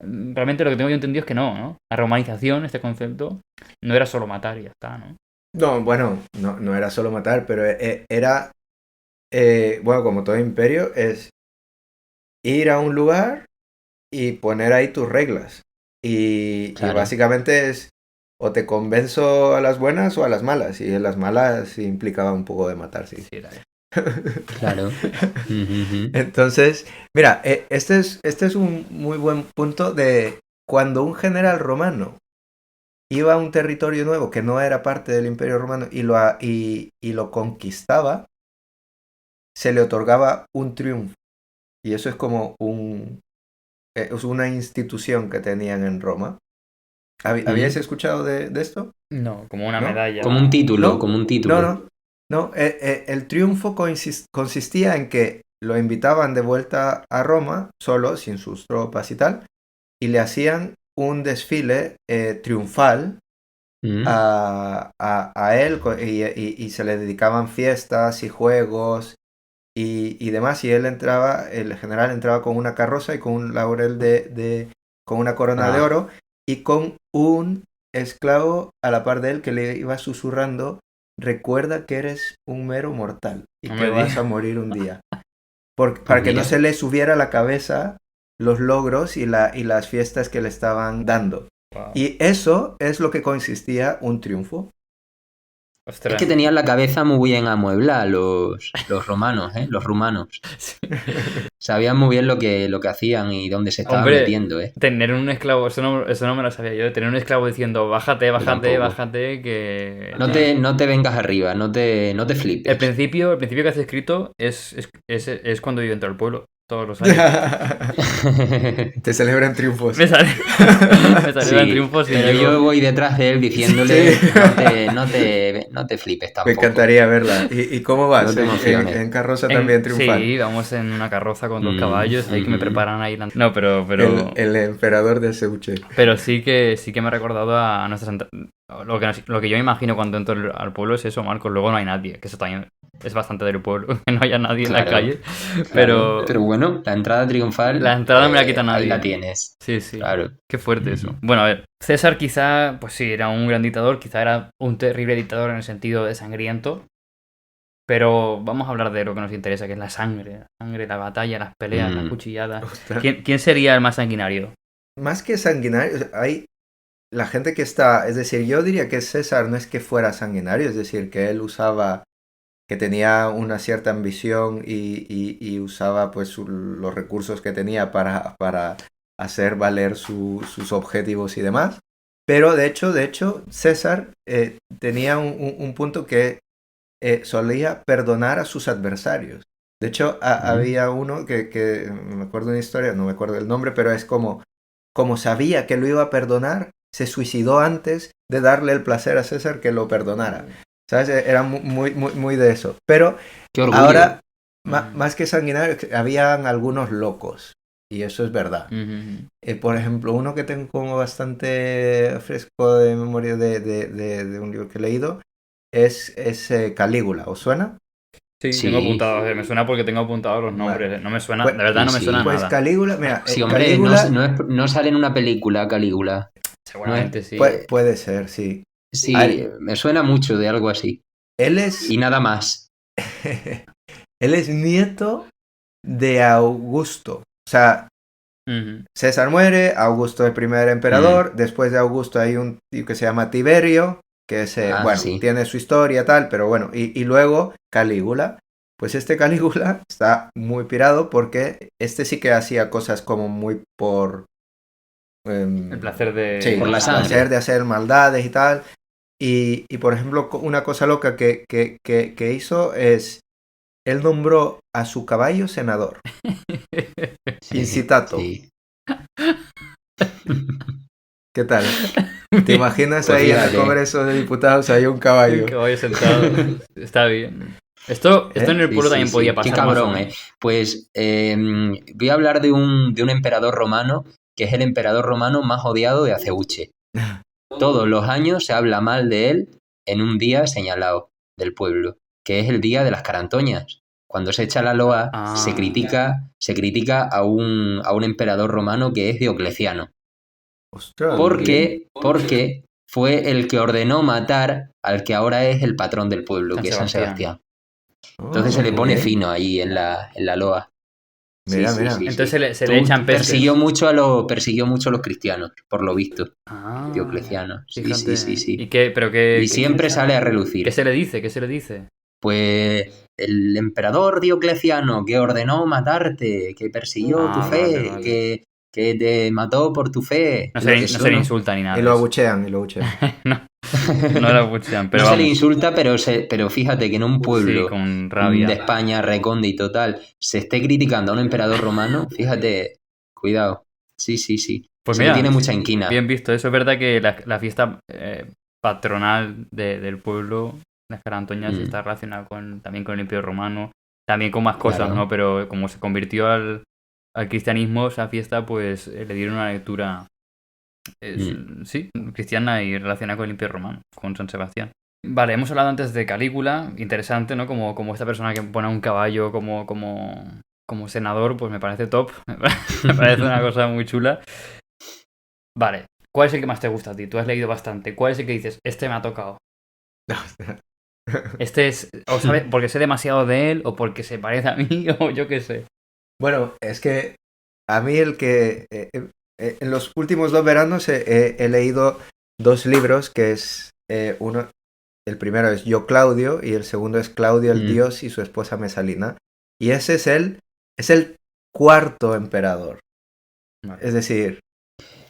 Realmente lo que tengo yo entendido es que no. La romanización, este concepto, no era solo matar y ya está, ¿no? No, bueno, no era solo matar, pero era, bueno, como todo imperio, es ir a un lugar y poner ahí tus reglas. Y básicamente es o te convenzo a las buenas o a las malas. Y en las malas implicaba un poco de matar, sí. Sí, era eso. Claro. Entonces, mira, este es un muy buen punto de cuando un general romano iba a un territorio nuevo que no era parte del Imperio Romano y lo conquistaba, se le otorgaba un triunfo. Y eso es como es una institución que tenían en Roma. ¿Habíais escuchado de esto? No, como una ¿No? medalla. Como un título, ¿No? como un título. No, el triunfo consistía en que lo invitaban de vuelta a Roma, solo, sin sus tropas y tal, y le hacían un desfile triunfal a él y se le dedicaban fiestas y juegos y demás, y el general entraba con una carroza y con un laurel con una corona de oro y con un esclavo a la par de él que le iba susurrando: recuerda que eres un mero mortal y que vas a morir un día. Para que no se le subiera a la cabeza los logros y las fiestas que le estaban dando. Wow. Y eso es lo que consistía un triunfo. Ostras. Es que tenían la cabeza muy bien amueblada los romanos, ¿eh? Los rumanos. Sí. Sabían muy bien lo que hacían y dónde se estaban metiendo, ¿eh? Tener un esclavo, eso no me lo sabía yo. Tener un esclavo diciendo, bájate, que... No te vengas arriba, no te flipes. El principio que has escrito es cuando yo entro al pueblo. Todos los años. Te celebran triunfos. Me celebran triunfos. Pero yo voy detrás de él diciéndole: no te flipes tampoco. Me encantaría verla. ¿Y cómo vas? No te emociones. ¿En carroza también triunfal? Sí, vamos en una carroza con 2 caballos. Ahí que me preparan ahí. No, pero... El emperador de Seuche. Pero sí que me ha recordado a nuestras... Lo que yo me imagino cuando entro al pueblo es eso, Marcos. Luego no hay nadie. Que eso también es bastante del pueblo, que no haya nadie en la Claro, calle. Claro, Pero pero bueno, la entrada triunfal. la entrada me la quita Ahí nadie. la tienes. Sí, sí. Claro. Qué fuerte eso. Bueno, a ver, César quizá, pues sí, era un gran dictador, quizá era un terrible dictador en el sentido de sangriento, pero vamos a hablar de lo que nos interesa, que es la sangre, la batalla, las peleas, las cuchilladas. Ostras. ¿Quién sería el más sanguinario? Más que sanguinario, hay la gente que está, es decir, yo diría que César no es que fuera sanguinario, es decir, que él usaba, que tenía una cierta ambición y usaba pues los recursos que tenía para hacer valer sus objetivos y demás. Pero de hecho, César tenía un punto que solía perdonar a sus adversarios. De hecho, había uno que me acuerdo de una historia, no me acuerdo el nombre, pero es como sabía que lo iba a perdonar, se suicidó antes de darle el placer a César que lo perdonara. ¿Sabes? Era muy de eso. Pero Qué orgullo. ahora, más que sanguinario, habían algunos locos. Y eso es verdad. Por ejemplo, uno que tengo como bastante fresco de memoria de un libro que he leído es Calígula. ¿Os suena? Sí, Sí. tengo apuntados, me suena porque tengo apuntados los nombres. Vale. No me suena, Pues- de verdad no me sí, suena Pues nada. Calígula, mira, Sí, hombre, Calígula no sale en una película, Calígula. Seguramente sí. puede ser, sí. Sí, A ver, me suena mucho de algo así. él es, Y nada más. él es nieto de Augusto. O sea, Ujú. César muere, Augusto es el primer emperador, después de Augusto hay un tío que se llama Tiberio, que es, bueno, Sí. tiene su historia tal, pero bueno, y luego Calígula. Pues este Calígula está muy pirado porque este sí que hacía cosas como muy por... El placer de... sí, Por la el sangre. placer de hacer maldades y tal. Y por ejemplo, una cosa loca que hizo es, él nombró a su caballo senador. Sí, Incitato. sí. ¿Qué tal? ¿Te imaginas Pues ahí en el fíjate. Congreso de Diputados hay un El caballo? caballo sentado. Está bien. Esto en el Sí, pueblo sí, también sí. podía Qué pasar más o cabrón, menos. Pues voy a hablar de un emperador romano que es el emperador romano más odiado de Aceuche. Todos los años se habla mal de él en un día señalado del pueblo, que es el día de las carantoñas. Cuando se echa la loa, se critica a un emperador romano que es Diocleciano. Ostras. Porque fue el que ordenó matar al que ahora es el patrón del pueblo, San que es San Sebastián. Sebastián. Entonces se le muy pone bien. fino ahí en la loa. Mira, mira. Entonces se le echan pestes. Persiguió mucho a los cristianos, por lo visto. Ah, Diocleciano. Sí, fíjate. sí, sí, sí. ¿Y qué? ¿Pero qué? Y siempre sale a relucir. ¿Qué se le dice? ¿Qué se le dice? Pues el emperador Diocleciano que ordenó matarte, que persiguió tu fe, Vale. que te mató por tu fe. No Lo que se le ¿no? insulta ni nada. Y lo abuchean, y lo abuchean. No lo abuchean, pero no se le vamos. insulta, pero fíjate que en un Sí, pueblo con rabia. de España recóndito tal se esté criticando a un emperador romano, fíjate, cuidado. Sí, sí, sí. Pues Se mira, le tiene mucha inquina. bien visto. Eso es verdad que la fiesta patronal del pueblo, las carantoñas, está relacionada también con el Imperio Romano, también con más cosas, Claro. ¿no? Pero como se convirtió al cristianismo, esa fiesta, pues le dieron una lectura, sí, cristiana y relacionada con el Imperio Romano, con San Sebastián. Vale, hemos hablado antes de Calígula, interesante, ¿no? Como esta persona que pone a un caballo como senador, pues me parece top, me parece una cosa muy chula. Vale, ¿cuál es el que más te gusta a ti? Tú has leído bastante. ¿Cuál es el que dices, este me ha tocado? Este es, o sabes, porque sé demasiado de él, o porque se parece a mí, o yo qué sé. Bueno, es que a mí el que... en los últimos 2 veranos he leído 2 libros, que es uno... El primero es Yo Claudio y el segundo es Claudio el Dios y su esposa Mesalina. Y ese es el 4º emperador. Vale. Es decir...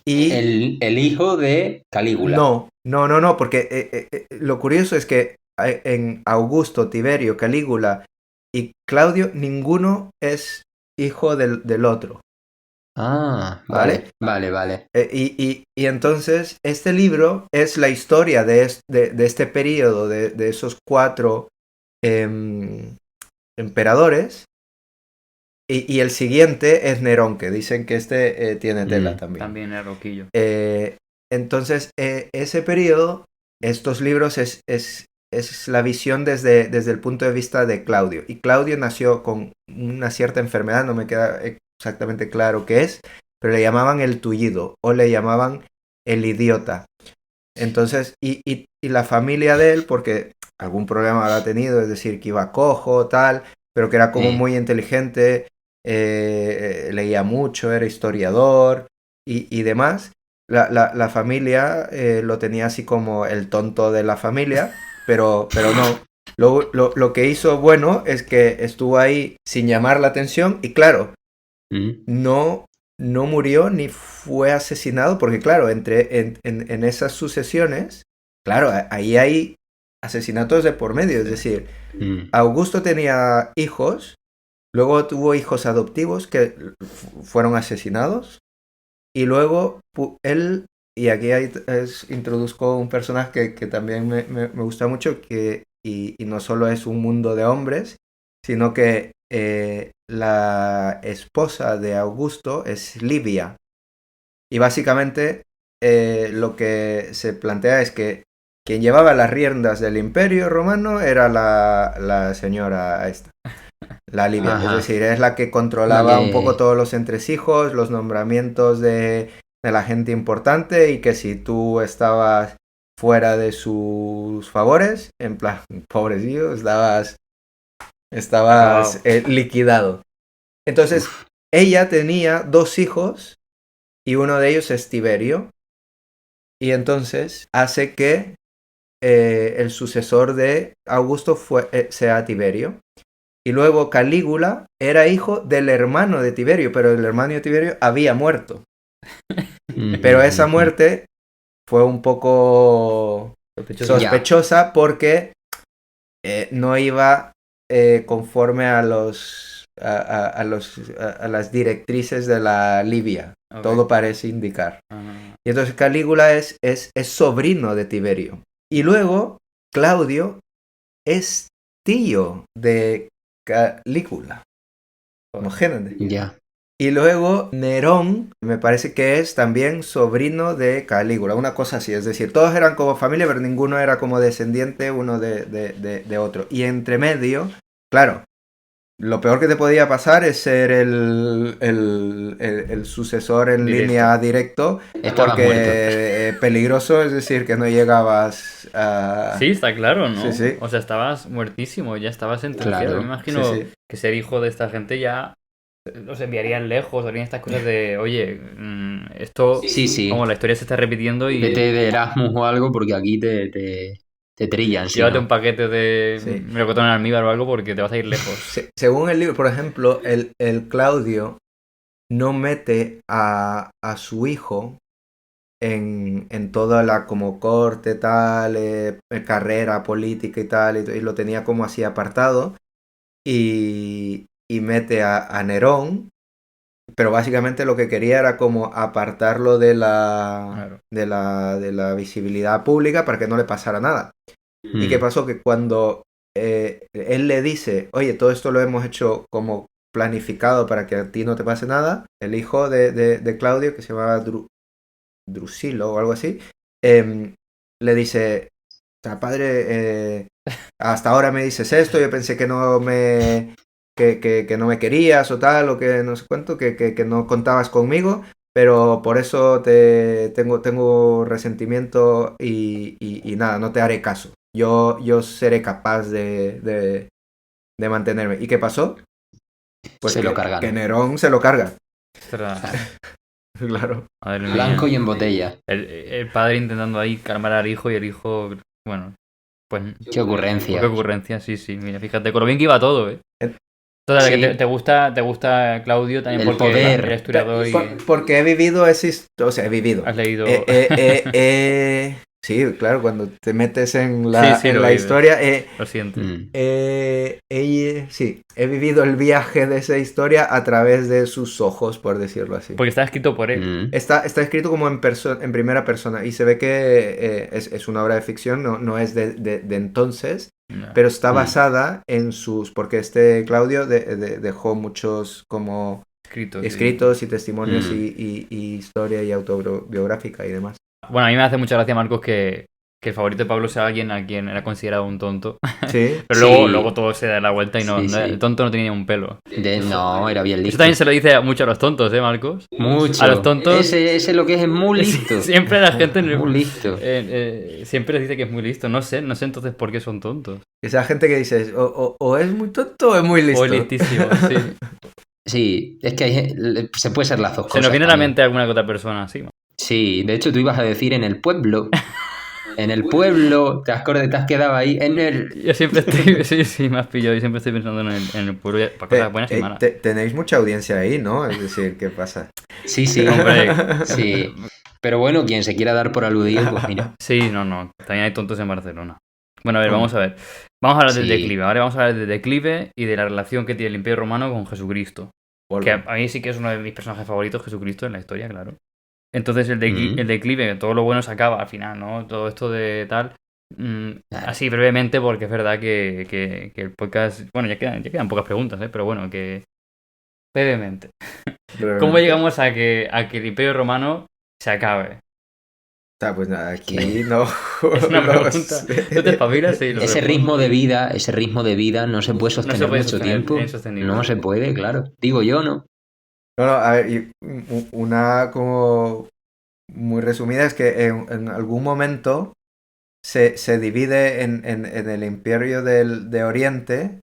Y... El hijo de Calígula. No, porque lo curioso es que en Augusto, Tiberio, Calígula y Claudio, ninguno es hijo del otro. Ah, ¿Vale? Vale. Y entonces este libro es la historia de este periodo, de esos 4 emperadores. Y el siguiente es Nerón, que dicen que este tiene tela también. También es roquillo. Entonces, ese periodo, estos libros es es la visión desde el punto de vista de Claudio. Y Claudio nació con una cierta enfermedad, no me queda exactamente claro qué es, pero le llamaban el tullido o le llamaban el idiota. Entonces, y la familia de él, porque algún problema habrá tenido, es decir, que iba cojo, tal, pero que era como muy inteligente, leía mucho, era historiador y demás. La familia lo tenía así como el tonto de la familia, pero no. Lo que hizo bueno es que estuvo ahí sin llamar la atención y claro, no, no murió ni fue asesinado, porque claro, en esas sucesiones, claro, ahí hay asesinatos de por medio, es decir, Augusto tenía hijos, luego tuvo hijos adoptivos que fueron asesinados, y luego él, y aquí introduzco un personaje que también me gusta mucho, y no solo es un mundo de hombres, sino que la esposa de Augusto es Livia. Y básicamente lo que se plantea es que quien llevaba las riendas del Imperio Romano era la señora esta, la Livia. Es decir, es la que controlaba un poco todos los entresijos, los nombramientos de la gente importante, y que si tú estabas fuera de sus favores, en plan, pobrecillo, estabas liquidado. Entonces, ella tenía 2 hijos y uno de ellos es Tiberio. Y entonces hace que el sucesor de Augusto sea Tiberio. Y luego Calígula era hijo del hermano de Tiberio, pero el hermano de Tiberio había muerto. Pero esa muerte fue un poco sospechosa porque no iba conforme a las directrices de la Livia. Okay. Todo parece indicar. Y entonces Calígula es sobrino de Tiberio. Y luego Claudio es tío de Calígula. Imagínate. Ya. Y luego Nerón me parece que es también sobrino de Calígula, una cosa así, es decir, todos eran como familia, pero ninguno era como descendiente uno de otro. Y entre medio, claro, lo peor que te podía pasar es ser el sucesor en línea directo, porque peligroso, es decir, que no llegabas a... Sí, está claro, ¿no? Sí, sí. O sea, estabas muertísimo, ya estabas sentenciado. Claro. Me imagino que ser hijo de esta gente ya los enviarían lejos, harían estas cosas de, oye, esto, como la historia se está repitiendo y... Vete de Erasmus o algo porque aquí te trillan. Llévate un paquete de melocotón en almíbar o algo porque te vas a ir lejos. Según el libro, por ejemplo, el Claudio no mete a su hijo en toda la como corte, tal, carrera política y tal, y lo tenía como así apartado, y mete a Nerón, pero básicamente lo que quería era como apartarlo de la visibilidad pública para que no le pasara nada. ¿Y qué pasó? Que cuando él le dice, oye, todo esto lo hemos hecho como planificado para que a ti no te pase nada, el hijo de Claudio, que se llamaba Drusilo o algo así, le dice, o sea, padre, hasta ahora me dices esto, yo pensé que no me querías o tal, o que no sé cuánto, que no contabas conmigo, pero por eso tengo resentimiento y nada, no te haré caso. Yo seré capaz de mantenerme. ¿Y qué pasó? Pues se lo cargan. Que Nerón se lo carga. Claro. Blanco y en botella. El padre intentando ahí calmar al hijo y el hijo, bueno, pues... Qué ocurrencia. Qué ocurrencia, sí. Mira, fíjate, con lo bien que iba todo, ¿eh? Total, que te gusta Claudio también el porque poder. Eres historiador y... Porque he vivido o sea, he vivido. Has leído... Sí, claro, cuando te metes en la historia... lo siento. Sí, he vivido el viaje de esa historia a través de sus ojos, por decirlo así. Porque está escrito por él. Está escrito como en primera persona y se ve que es una obra de ficción, no es de entonces, pero está basada en sus... Porque Claudio dejó muchos como escritos y testimonios y historia y autobiográfica y demás. Bueno, a mí me hace mucha gracia, Marcos, que que el favorito de Pablo sea alguien a quien era considerado un tonto. Sí. Pero Sí. luego todo se da la vuelta y no, Sí, no, sí. el tonto no tenía ni un pelo. No, era bien Eso listo. también se lo dice mucho a los tontos, Marcos? Mucho. A los tontos- Ese lo que es muy listo. Siempre la gente Muy listo. siempre les dice que es muy listo. No sé entonces por qué son tontos. Esa gente que dices, o es muy tonto o es muy listo. O es listísimo, sí. Sí, es que se puede ser las dos Se cosas. nos viene a la también. mente alguna que otra persona, sí. Sí, de hecho tú ibas a decir en el pueblo. En el pueblo, te has quedado ahí. En el. Yo siempre estoy, sí, me has pillado y siempre estoy pensando en el pueblo para cosas buenas y malas. Tenéis mucha audiencia ahí, ¿no? Es decir, ¿qué pasa? Sí, sí, Hombre. Sí. Pero bueno, quien se quiera dar por aludido, pues mira. Sí, no. También hay tontos en Barcelona. Bueno, a ver, vamos a ver. Vamos a hablar del Sí. declive, ¿vale? Vamos a hablar del declive y de la relación que tiene el Imperio Romano con Jesucristo. Que a mí sí que es uno de mis personajes favoritos, Jesucristo, en la historia, claro. Entonces el declive, todo lo bueno se acaba al final, ¿no? Todo esto de tal. Claro. Así brevemente, porque es verdad que el podcast. Bueno, ya quedan pocas preguntas, ¿eh? Pero bueno, que. Brevemente. ¿Cómo llegamos a que el Imperio Romano se acabe? Pues nada, aquí no. Es una no pregunta. sé. ¿Tú te espabilas? Sí, lo Ese respondo. ritmo de vida no se puede sostener puede mucho sostener, tiempo. es insostenible. No se puede, claro. Digo yo, ¿no? No, a ver, una como muy resumida es que en algún momento se divide en el Imperio de Oriente,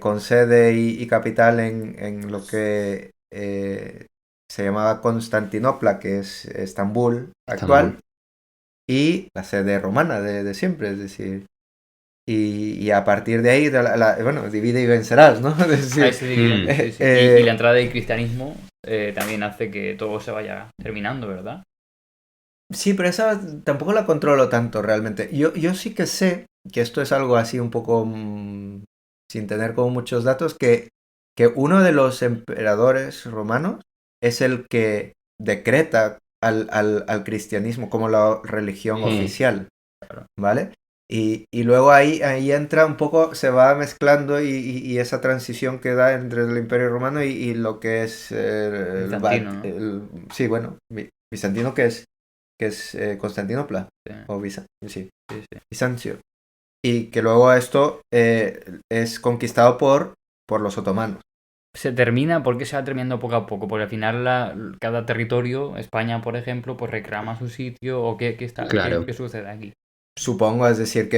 con sede y capital en lo que se llamaba Constantinopla, que es Estambul actual, y la sede romana de siempre, es decir, y a partir de ahí, bueno, divide y vencerás, ¿no? Es decir, Ahí se dividen, sí, sí. Y la entrada del cristianismo también hace que todo se vaya terminando, ¿verdad? sí, pero esa tampoco la controlo tanto realmente. Yo sí que sé que esto es algo así un poco sin tener como muchos datos, que uno de los emperadores romanos es el que decreta al cristianismo como la religión oficial, ¿vale? Y luego ahí entra un poco, se va mezclando y esa transición que da entre el Imperio Romano y lo que es Bizantino, ¿no? sí, bueno, bizantino que es Constantinopla, Sí. o sí, Sí. Bizancio. Y que luego esto es conquistado por los otomanos. Se termina, ¿por qué se va terminando poco a poco? Porque al final cada territorio, España por ejemplo, pues reclama su sitio o qué Claro. qué sucede aquí. Supongo, es decir,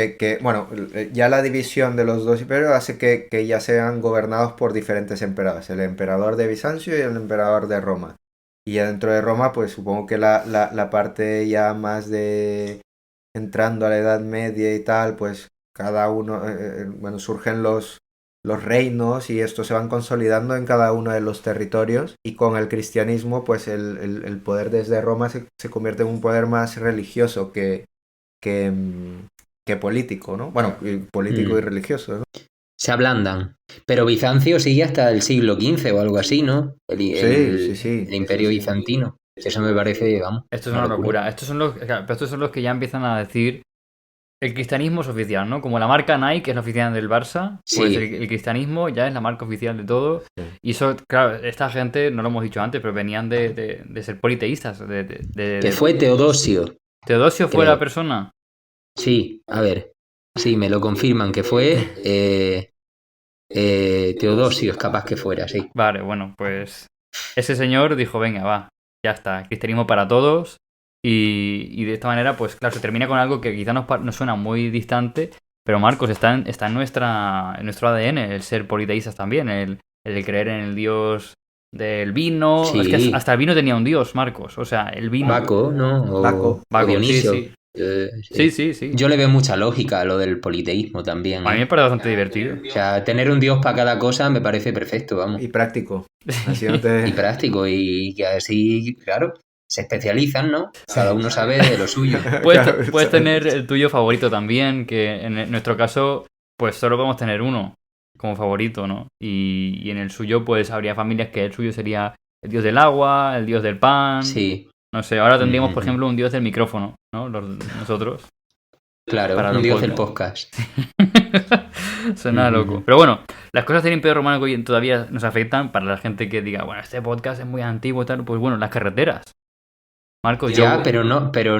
bueno, ya la división de los dos imperios hace que ya sean gobernados por diferentes emperadores, el emperador de Bizancio y el emperador de Roma. Y ya dentro de Roma, pues supongo que la parte ya más de entrando a la Edad Media y tal, pues cada uno, bueno, surgen los reinos y estos se van consolidando en cada uno de los territorios, y con el cristianismo, pues el poder desde Roma se convierte en un poder más religioso que político, ¿no? Bueno, político y religioso, ¿no? Se ablandan. Pero Bizancio sigue hasta el siglo XV o algo así, ¿no? Sí. El Imperio Sí. Bizantino. Eso me parece, vamos. Esto es una locura. Estos son los que ya empiezan a decir el cristianismo es oficial, ¿no? Como la marca Nike es la oficial del Barça, pues Sí. el cristianismo ya es la marca oficial de todo. Sí. Y eso, claro, esta gente, no lo hemos dicho antes, pero venían de ser politeístas. Que fue Teodosio. ¿Teodosio fue creo. la persona? Sí, a ver. Sí, me lo confirman que fue Teodosio, es capaz que fuera, sí. Vale, bueno, pues ese señor dijo, venga, va, ya está, cristianismo para todos. Y de esta manera, pues claro, se termina con algo que quizá nos suena muy distante, pero Marcos, está en nuestro ADN el ser politeístas también, el creer en el dios del vino. Sí. Es que hasta el vino tenía un dios, Marcos. O sea, el vino. Baco, ¿no? O Baco, o Dionisio. sí. Sí. Sí. Yo le veo mucha lógica a lo del politeísmo también. A mí me parece bastante divertido. O sea, tener un dios para cada cosa me parece perfecto, vamos. y práctico. Así no te... Y práctico, y que así, claro, se especializan, ¿no? Cada uno sabe de lo suyo. Claro, Puedes tener el tuyo favorito también, que en nuestro caso, pues solo podemos tener uno como favorito, ¿no? Y en el suyo, pues habría familias que el suyo sería el dios del agua, el dios del pan. Sí, No sé, ahora tendríamos, por Ujú. ejemplo, un dios del micrófono, ¿no? Nosotros. claro, Para un los dios del podcasts. podcast. Suena loco. Pero bueno, las cosas del Imperio Romano que hoy todavía nos afectan para la gente que diga, bueno, este podcast es muy antiguo y tal, pues bueno, las carreteras. Marcos, Ya, pero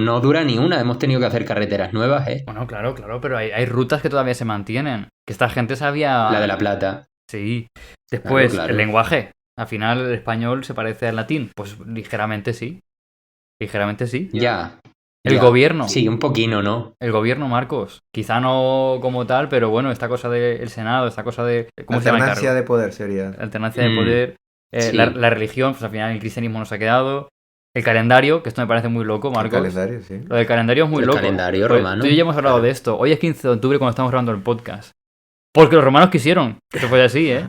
no dura ni una. Hemos tenido que hacer carreteras nuevas, ¿eh? Bueno, claro, pero hay rutas que todavía se mantienen. Que esta gente sabía... La de La Plata. Sí. Después, Claro. el lenguaje. Al final, el español se parece al latín. Pues ligeramente sí. Ligeramente sí. Ya. El ya. gobierno. Sí, un poquito, ¿no? El gobierno, Marcos. Quizá no como tal, pero bueno, esta cosa del Senado, esta cosa de... ¿Cómo se llama el Alternancia cargo? de poder sería. Alternancia de poder. sí. La religión, pues al final el cristianismo nos ha quedado. El calendario, que esto me parece muy loco, El Marcos. calendario, sí. Lo del calendario es muy El loco. calendario Pues, romano. tú y yo ya hemos hablado de esto. Hoy es 15 de octubre cuando estamos grabando el podcast. Porque los romanos quisieron. Eso fue así, ¿eh?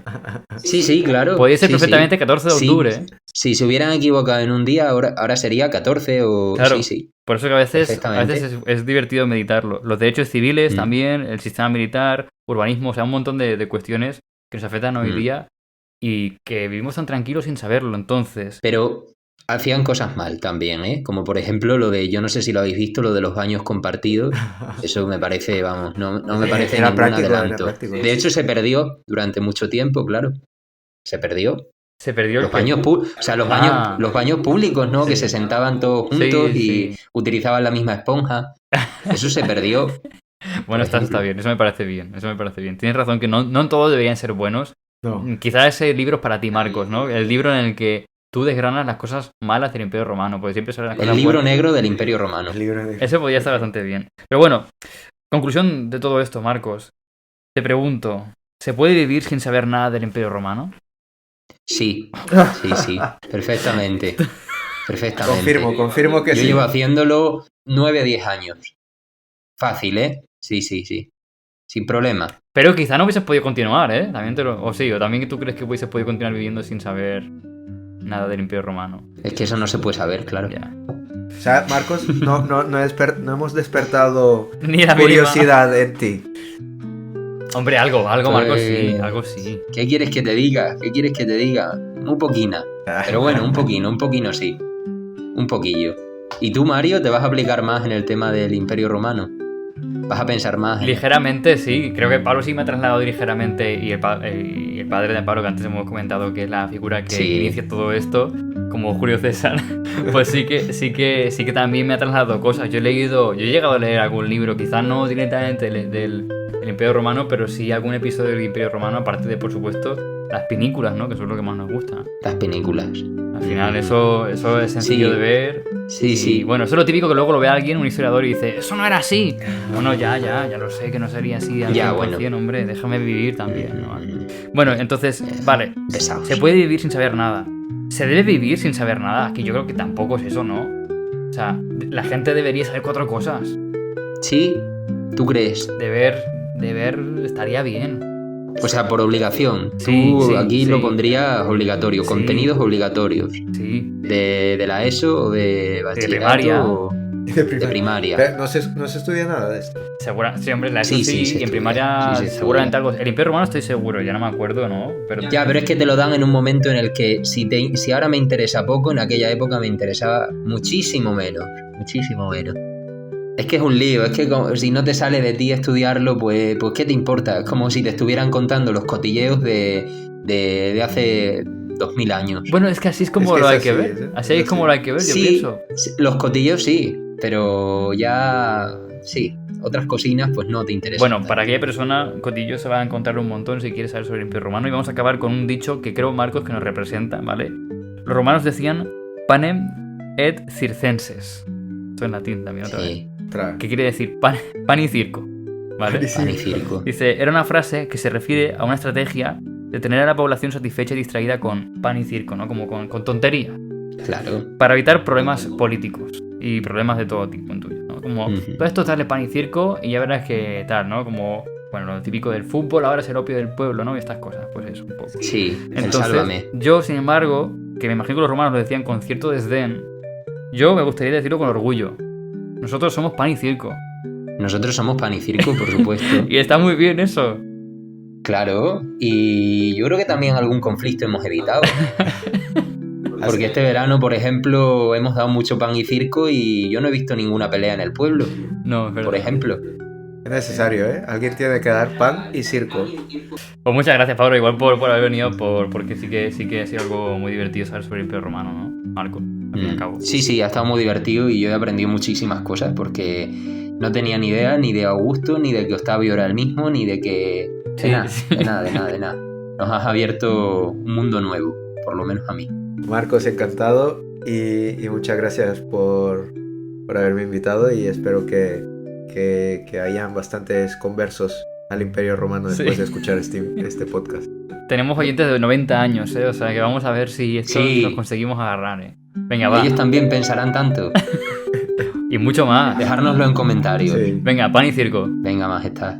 Sí, claro. Podía ser Sí, perfectamente sí. 14 de Sí. octubre. ¿Eh? Si se hubieran equivocado en un día, ahora sería 14 o... Claro. Sí. Por eso que a veces Perfectamente. es divertido meditarlo. Los derechos civiles Mm. también, el sistema militar, urbanismo, o sea, un montón de cuestiones que nos afectan hoy día y que vivimos tan tranquilos sin saberlo. Entonces, Pero hacían cosas mal también, ¿eh? Como por ejemplo lo de, yo no sé si lo habéis visto, lo de los baños compartidos. Eso me parece, vamos, no me parece Era ningún práctico, era adelanto. práctico. De hecho, se perdió durante mucho tiempo, claro. Se perdió. se perdió Los baños, los baños públicos, ¿no? Sí. Que se sentaban todos juntos Sí. y utilizaban la misma esponja. Eso se perdió. Bueno, por está ejemplo. bien, eso me parece bien, Tienes razón que no en todos deberían ser buenos. No. Quizás ese libro es para ti, Marcos, ¿no? El libro en el que tú desgranas las cosas malas del Imperio Romano, porque siempre salen las cosas El libro buenas. negro del Imperio Romano. El libro de... Ese podría estar bastante bien. Pero bueno, conclusión de todo esto, Marcos. Te pregunto, ¿se puede vivir sin saber nada del Imperio Romano? Sí. Perfectamente. Confirmo que Yo sí. llevo haciéndolo 9-10 años. Fácil, ¿eh? Sí. Sin problema. Pero quizá no hubieses podido continuar, ¿eh? O también tú crees que hubieses podido continuar viviendo sin saber nada del Imperio Romano. Es que eso no se puede saber, claro. Ya. O sea, Marcos, no hemos despertado Ni la curiosidad en ti. Hombre, algo, Pues- Marcos, sí, algo sí. ¿Qué quieres que te diga? Muy poquina. Pero bueno, un poquino sí. Un poquillo. ¿Y tú, Mario, te vas a aplicar más en el tema del Imperio Romano? ¿Vas a pensar más en... Ligeramente, sí. Creo que Pablo sí me ha trasladado ligeramente y el padre de Pablo, que antes hemos comentado que es la figura que Sí. inicia todo esto, como Julio César, pues sí que también me ha trasladado cosas. Yo he llegado a leer algún libro, quizás no directamente del Imperio Romano, pero sí algún episodio del Imperio Romano, aparte de, por supuesto, las pinículas, ¿no? Que eso es lo que más nos gusta. Las películas? Al final eso es sencillo Sí. de ver. Sí. Y bueno, eso es lo típico que luego lo ve alguien, un historiador, y dice, eso no era así. Bueno, ya lo sé, que no sería así al Ya, 100%, bueno. hombre, déjame vivir también, ¿no? Bueno, entonces, vale, Pesados. se puede vivir sin saber nada. ¿Se debe vivir sin saber nada? Que yo creo que tampoco es eso, ¿no? O sea, la gente debería saber 4 cosas. ¿Sí? ¿Tú crees? Deber estaría bien. O sea, por obligación. Sí, Tú sí, aquí sí. lo pondrías obligatorio. Sí. Contenidos obligatorios. Sí. De la ESO o de bachillerato primaria. o de primaria. Pero no se estudia nada de esto. Sí, hombre, la ESO Sí, sí, sí, se y en estudia. primaria Sí, se estudia. seguramente algo. El Imperio Romano estoy seguro, ya no me acuerdo, ¿no? Pero Ya, pero es que te lo dan en un momento en el que si ahora me interesa poco, en aquella época me interesaba muchísimo menos. Muchísimo menos. Es que es un lío, es que si no te sale de ti estudiarlo, pues ¿qué te importa? Es como si te estuvieran contando los cotilleos de hace 2000 años. bueno, es que así es como Es que lo es hay así, que ver. ¿eh? Así es como lo hay que ver, yo Sí, pienso. los cotilleos sí, pero ya sí, otras cocinas pues no te interesan. Bueno, tanto. para aquella persona, Cotillo se va a encontrar un montón si quiere saber sobre el Imperio Romano. Y vamos a acabar con un dicho que creo, Marcos, que nos representa, ¿vale? Los romanos decían panem et circenses. Esto en latín también otra vez. Sí, ¿Qué quiere decir? Pan y circo, ¿vale? pan y circo. Dice, era una frase que se refiere a una estrategia de tener a la población satisfecha y distraída con pan y circo, ¿no? Como con tontería. Claro. Para evitar problemas políticos y problemas de todo tipo en tuyo, ¿no? Como, Ujú. todo esto es darle pan y circo y ya verás que tal, ¿no? Como, bueno, lo típico del fútbol ahora es el opio del pueblo, ¿no? Y estas cosas, pues eso, un poco. Sí, el Entonces, sálvame. yo, sin embargo, que me imagino que los romanos lo decían con cierto desdén, yo me gustaría decirlo con orgullo. Nosotros somos pan y circo. Nosotros somos pan y circo, por supuesto. Y está muy bien eso. Claro, y yo creo que también algún conflicto hemos evitado. Porque este verano, por ejemplo, hemos dado mucho pan y circo y yo no he visto ninguna pelea en el pueblo, No, es verdad. por ejemplo. Es necesario, ¿eh? Alguien tiene que dar pan y circo. Pues muchas gracias, Pablo, igual por haber venido, porque sí que ha sido algo muy divertido saber sobre el Imperio Romano, ¿no? Marco, la al fin y al cabo. Sí, ha estado muy divertido y yo he aprendido muchísimas cosas porque no tenía ni idea ni de Augusto, ni de que Octavio era el mismo, ni de que... De nada. Nos has abierto un mundo nuevo, por lo menos a mí. Marcos, encantado y muchas gracias por haberme invitado y espero que hayan bastantes conversos al Imperio Romano después de escuchar este podcast. Tenemos oyentes de 90 años, o sea que vamos a ver si esto lo conseguimos agarrar. Venga, va. Ellos también pensarán tanto. Y mucho más. Dejárnoslo en comentarios. Sí. Venga, pan y circo. Venga, majestad.